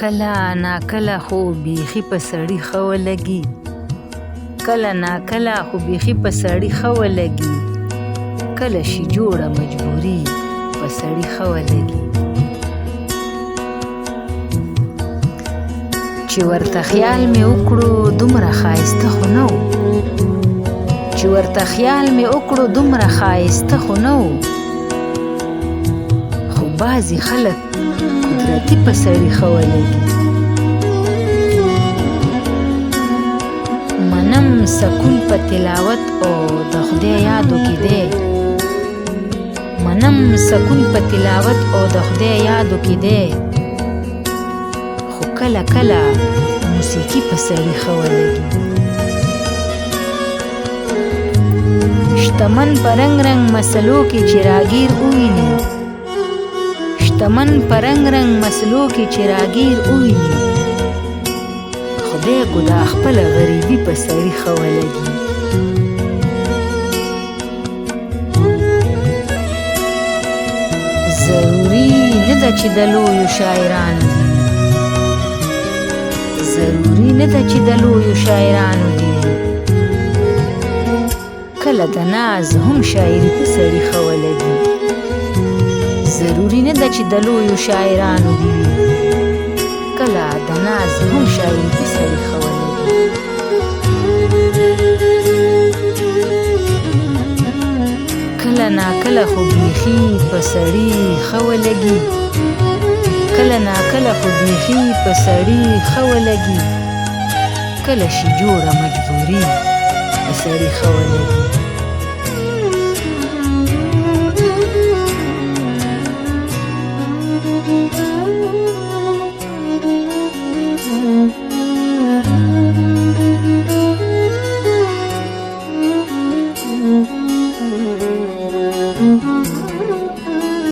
کله ناکله خو بیخي په سړي ښه ولګي، کله ناکله خو بیخي په سړي ښه ولګي، کله شي جوړه مجبوري په سړي ښه ولګي. چې ورته خیال مې وکړو دومره ښایسته خو نه و، چې ورته خیال مې وکړو دومره ښایسته خو نه و، خو بعضې خلک قدرتي په سړي ښه ولګي. منم سکون په تلاوت او د خدای یادو کې دی، منم سکون په تلاوت او د خدای یادو کې دی، خو کله کله موسیقي په سړي ښه ولګي. شتمن په رنګ رنګ مسلو کې چې راګیر وویني، شتمن په رنګ رنګ مسلو کې چې راګیر وویني، خدای کو دا خپله غریبي په سړي ښه ولګي. ضروري نه ده چې د لویو شاعرانو دي، ضروري نه ده چې د لویو شاعرانو دي، کله د ناز هم شاعري په سړي ښه ولګي. ضروري نه ده چې د لویو شاعرانو دي وي، کله د ناز هم شاعري په سړي ښه ولګي. کله ناکله خو بیخي په سړي ښه ولګي، کله ناکله خو بیخي په سړي ښه ولګي، کله شي جوړه مجبوري په سړي ښه ولګي.